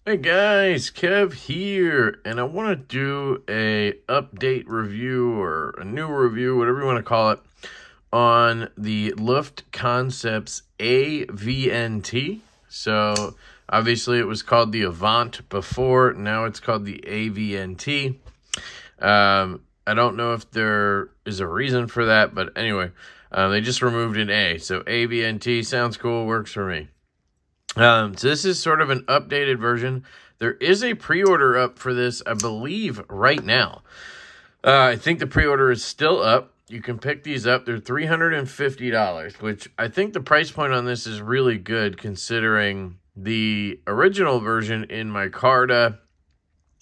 Hey guys, Kev here, and I want to do a update review or a new review, whatever you want to call it, on the Luft Concepts AVNT. So obviously it was called the AVNT before, now it's called the AVNT. I don't know if there is a reason for that, but anyway, they just removed an A. So AVNT sounds cool, works for me. So this is sort of an updated version. There is a pre-order up for this, I believe, right now. I think the pre-order is still up. You can pick these up. They're $350, which I think the price point on this is really good considering the original version in my Carta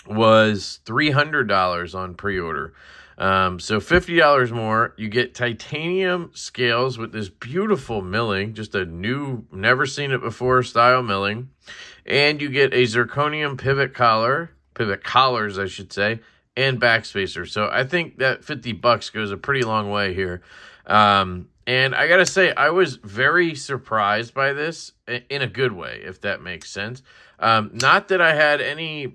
was $300 on pre-order. So $50 more. You get titanium scales with this beautiful milling, just a new, never seen it before style milling. And you get a zirconium pivot collars, I should say, and backspacer. So I think that $50 goes a pretty long way here. And I gotta say, I was very surprised by this in a good way, if that makes sense. Not that I had any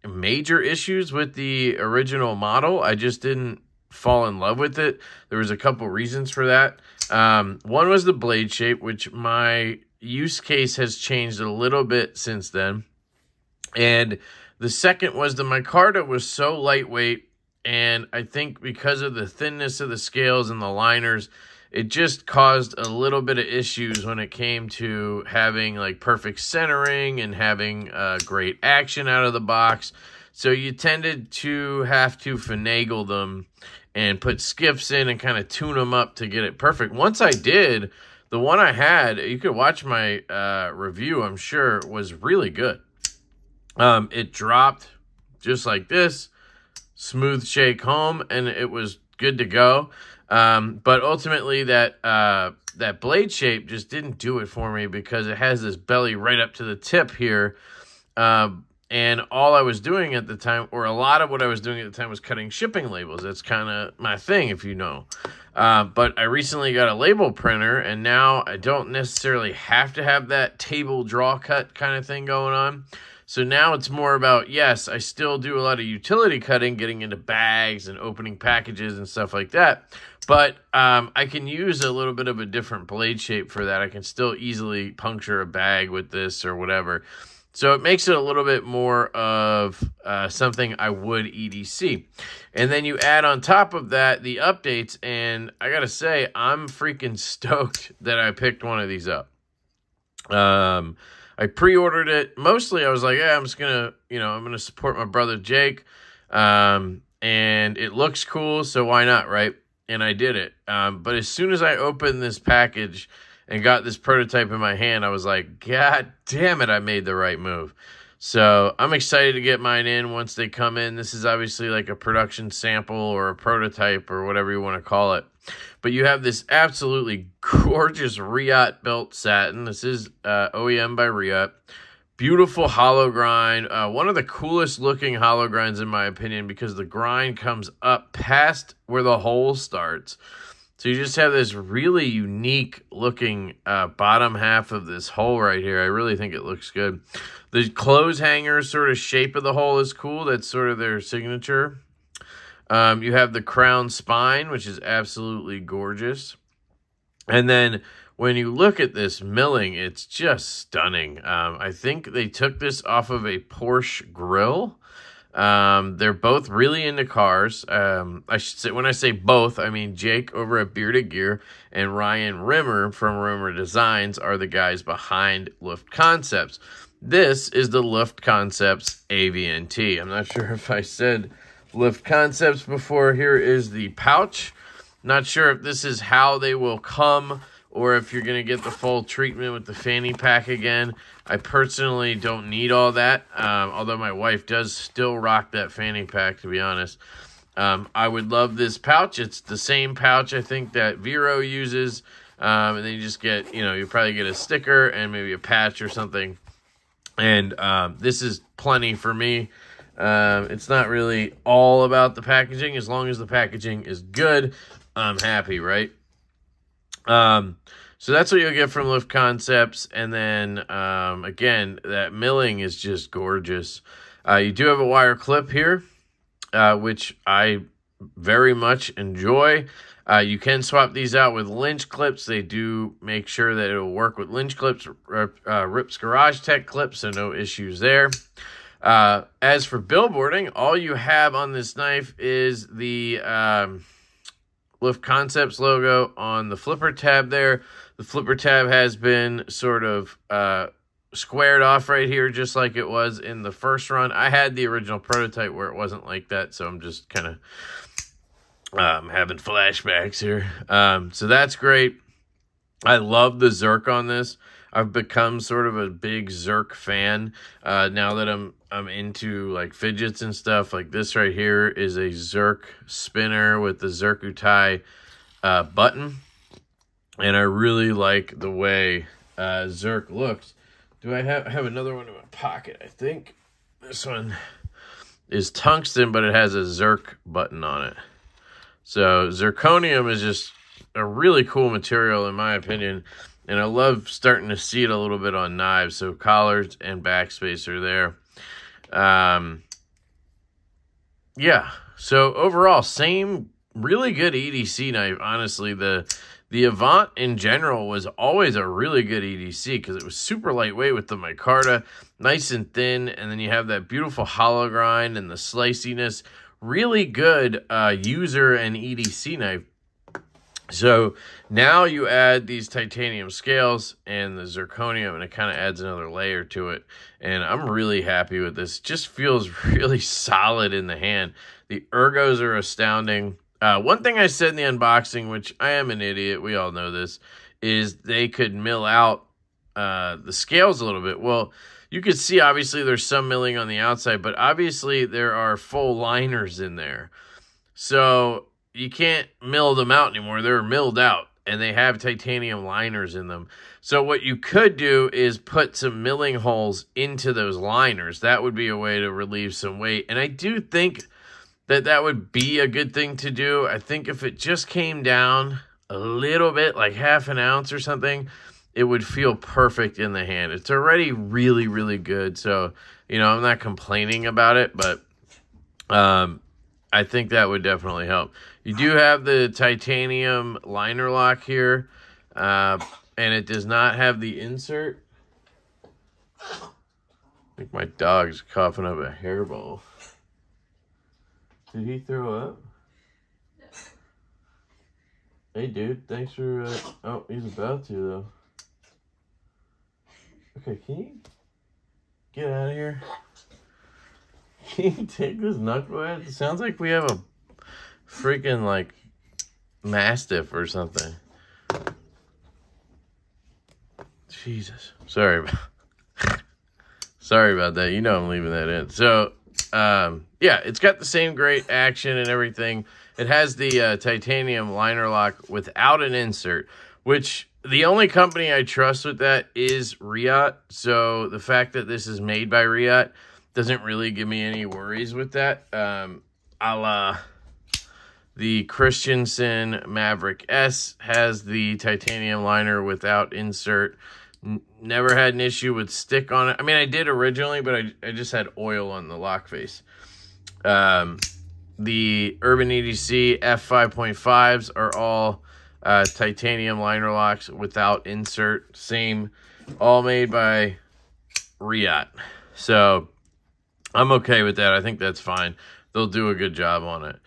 major issues with the original model. I just didn't fall in love with it. There was a couple reasons for that. One was the blade shape, which my use case has changed a little bit since then. And the second was the micarta was so lightweight, and I think because of the thinness of the scales and the liners, it just caused a little bit of issues when it came to having like perfect centering and having great action out of the box. So you tended to have to finagle them and put skips in and kind of tune them up to get it perfect. Once I did, the one I had, you could watch my review, I'm sure, was really good. It dropped just like this, smooth shake home, and it was good to go. But ultimately that blade shape just didn't do it for me because it has this belly right up to the tip here. And all I was doing at the time, or a lot of what I was doing at the time, was cutting shipping labels. That's kind of my thing, if you know. But I recently got a label printer, and now I don't necessarily have to have that table draw cut kind of thing going on. So now it's more about, yes, I still do a lot of utility cutting, getting into bags and opening packages and stuff like that. But I can use a little bit of a different blade shape for that. I can still easily puncture a bag with this or whatever. So it makes it a little bit more of something I would EDC. And then you add on top of that the updates, and I got to say, I'm freaking stoked that I picked one of these up. I pre-ordered it. Mostly I was like, yeah, I'm just going to, I'm going to support my brother Jake. And it looks cool, so why not, right? And I did it. But as soon as I opened this package and got this prototype in my hand, I was like, God damn it, I made the right move. So I'm excited to get mine in once they come in. This is obviously like a production sample or a prototype or whatever you want to call it. But you have this absolutely gorgeous Riot belt satin. This is OEM by Riot. Beautiful hollow grind. One of the coolest looking hollow grinds in my opinion, because the grind comes up past where the hole starts. So you just have this really unique looking bottom half of this hole right here. I really think it looks good. The clothes hanger sort of shape of the hole is cool. That's sort of their signature. You have the crown spine, which is absolutely gorgeous. And then when you look at this milling, it's just stunning. I think they took this off of a Porsche grill. They're both really into cars. I should say, when I say both, I mean Jake over at Bearded Gear and Ryan Rimmer from Rimmer Designs are the guys behind Luft Concepts. This is the Luft Concepts AVNT. I'm not sure if I said Luft Concepts before. Here is the pouch. Not sure if this is how they will come or if you're going to get the full treatment with the fanny pack again. I personally don't need all that, although my wife does still rock that fanny pack, to be honest. I would love this pouch. It's the same pouch, I think, that Vero uses. And then you just get, you probably get a sticker and maybe a patch or something. And this is plenty for me. It's not really all about the packaging. As long as the packaging is good, I'm happy, right? So that's what you'll get from Luft Concepts. And then, again, that milling is just gorgeous. You do have a wire clip here, which I very much enjoy. You can swap these out with Lynch clips. They do make sure that it'll work with Lynch clips, Rips Garage Tech clips, so no issues there. As for billboarding, all you have on this knife is the Luft Concepts logo on the flipper tab there. The flipper tab has been sort of squared off right here, just like it was in the first run. I had the original prototype where it wasn't like that, so I'm just kind of having flashbacks here. So that's great. I love the zirc on this. I've become sort of a big zirc fan now that I'm into like fidgets and stuff. Like this right here is a zirc spinner with the Zircutai button, and I really like the way zirc looks. Do I have another one in my pocket? I think this one is tungsten, but it has a zirc button on it. So zirconium is just a really cool material in my opinion, and I love starting to see it a little bit on knives. So collars and backspace are there. Yeah, so overall, same really good EDC knife. Honestly, the AVNT in general was always a really good EDC because it was super lightweight with the micarta, nice and thin, and then you have that beautiful hollow grind and the sliciness. Really good user and EDC knife. So now you add these titanium scales and the zirconium, and it kind of adds another layer to it. And I'm really happy with this. Just feels really solid in the hand. The ergos are astounding. One thing I said in the unboxing, which I am an idiot, we all know this, is they could mill out the scales a little bit. Well, you can see obviously there's some milling on the outside, but obviously there are full liners in there. So you can't mill them out anymore. They're milled out, and they have titanium liners in them. So what you could do is put some milling holes into those liners. That would be a way to relieve some weight. And I do think that that would be a good thing to do. I think if it just came down a little bit, like half an ounce or something, it would feel perfect in the hand. It's already really, really good. So, you know, I'm not complaining about it, but I think that would definitely help. You do have the titanium liner lock here, and it does not have the insert. I think my dog's coughing up a hairball. Did he throw up? No. Hey, dude, thanks for... oh, he's about to, though. Okay, can you get out of here? Can you take this knucklehead? It sounds like we have a freaking, like, mastiff or something. Jesus. Sorry about that. You know I'm leaving that in. So, yeah, it's got the same great action and everything. It has the titanium liner lock without an insert, which... the only company I trust with that is Riot. So the fact that this is made by Riot doesn't really give me any worries with that. A la the Christensen Maverick S has the titanium liner without insert. Never had an issue with stick on it. I mean, I did originally, but I just had oil on the lock face. The Urban EDC F5.5s are all... titanium liner locks without insert. Same, all made by Riot. So I'm okay with that. I think that's fine. They'll do a good job on it.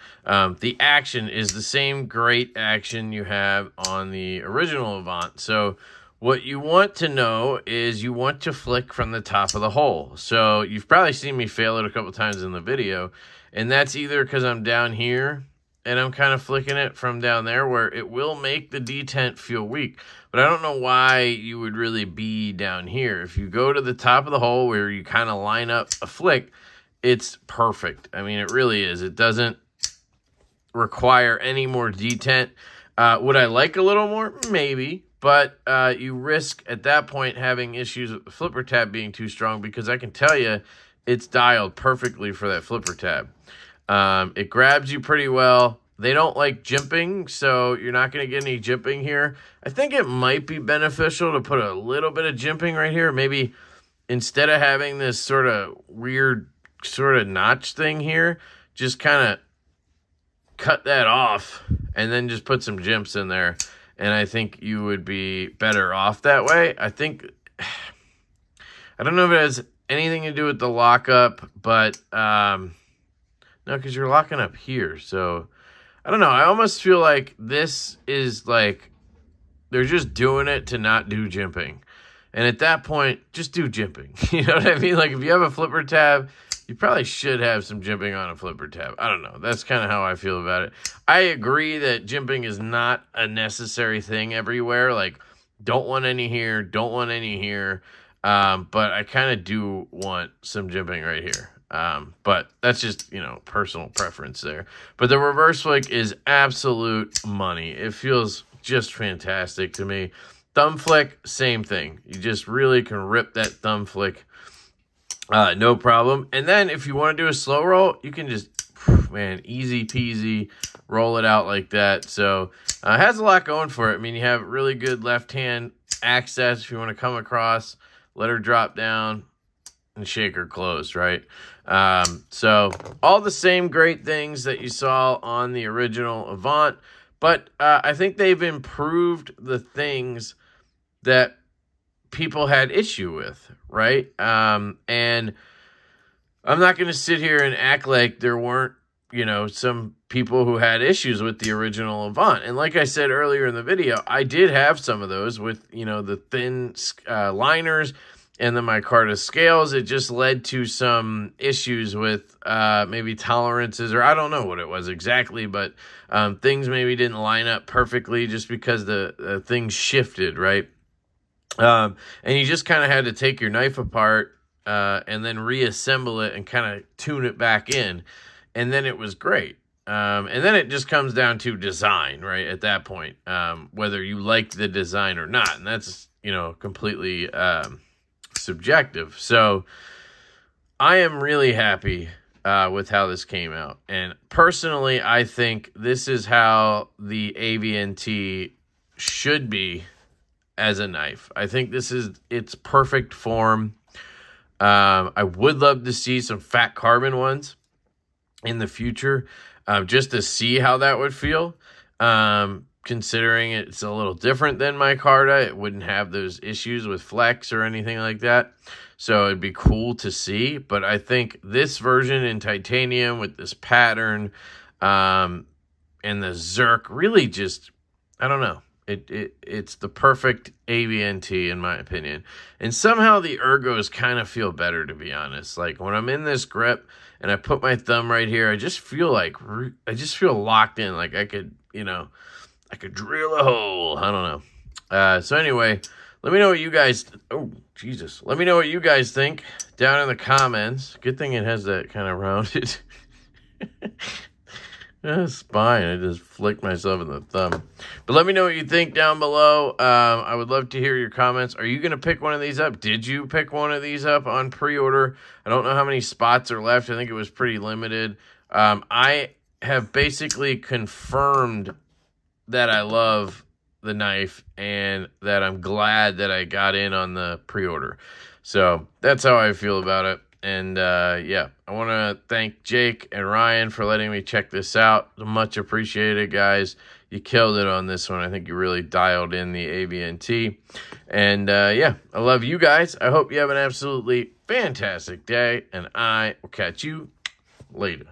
The action is the same great action you have on the original AVNT. So what you want to know is you want to flick from the top of the hole. So you've probably seen me fail it a couple times in the video, and that's either because I'm down here and I'm kind of flicking it from down there, where it will make the detent feel weak. But I don't know why you would really be down here. If you go to the top of the hole where you kind of line up a flick, it's perfect. I mean, it really is. It doesn't require any more detent. Would I like a little more? Maybe. But you risk at that point having issues with the flipper tab being too strong, because I can tell you it's dialed perfectly for that flipper tab. It grabs you pretty well. They don't like jimping, so you're not going to get any jimping here. I think it might be beneficial to put a little bit of jimping right here. Maybe instead of having this sort of weird sort of notch thing here, just kind of cut that off and then just put some jimps in there. And I think you would be better off that way. I think, I don't know if it has anything to do with the lockup, but no, because you're locking up here. So I don't know. I almost feel like this is like they're just doing it to not do jimping. And at that point, just do jimping. You know what I mean? Like if you have a flipper tab, you probably should have some jimping on a flipper tab. I don't know. That's kind of how I feel about it. I agree that jimping is not a necessary thing everywhere. Like don't want any here, don't want any here. But I kind of do want some jimping right here. But that's just, you know, personal preference there. But the reverse flick is absolute money. It feels just fantastic to me. Thumb flick, same thing. You just really can rip that thumb flick, no problem. And then if you want to do a slow roll, you can just, man, easy peasy, roll it out like that. So it has a lot going for it. I mean, you have really good left hand access if you want to come across, let her drop down, and shake her closed, right? So all the same great things that you saw on the original Avant, but I think they've improved the things that people had issue with, right? And I'm not going to sit here and act like there weren't, you know, some people who had issues with the original Avant. And like I said earlier in the video, I did have some of those with, you know, the thin liners and the micarta scales. It just led to some issues with maybe tolerances, or I don't know what it was exactly, but things maybe didn't line up perfectly just because the things shifted, right? And you just kind of had to take your knife apart and then reassemble it and kind of tune it back in. And then it was great. And then it just comes down to design, right? At that point, whether you like the design or not. And that's, you know, completely subjective. So I am really happy with how this came out. And personally, I think this is how the AVNT should be as a knife. I think this is its perfect form. I would love to see some fat carbon ones in the future, just to see how that would feel. Considering it's a little different than micarta, it wouldn't have those issues with flex or anything like that. So it'd be cool to see. But I think this version in titanium with this pattern and the zirc really just, I don't know. It's the perfect AVNT in my opinion. And somehow the ergos kind of feel better, to be honest. Like when I'm in this grip and I put my thumb right here, I just feel locked in. Like I could, you know, I could drill a hole. I don't know. So anyway, let me know what you guys, oh, Jesus. Let me know what you guys think down in the comments. Good thing it has that kind of rounded spine. I just flicked myself in the thumb. But let me know what you think down below. I would love to hear your comments. Are you going to pick one of these up? Did you pick one of these up on pre-order? I don't know how many spots are left. I think it was pretty limited. I have basically confirmed that I love the knife and that I'm glad that I got in on the pre-order. So that's how I feel about it. And yeah, I want to thank Jake and Ryan for letting me check this out. Much appreciated, guys. You killed it on this one. I think you really dialed in the AVNT. And yeah, I love you guys. I hope you have an absolutely fantastic day, and I will catch you later.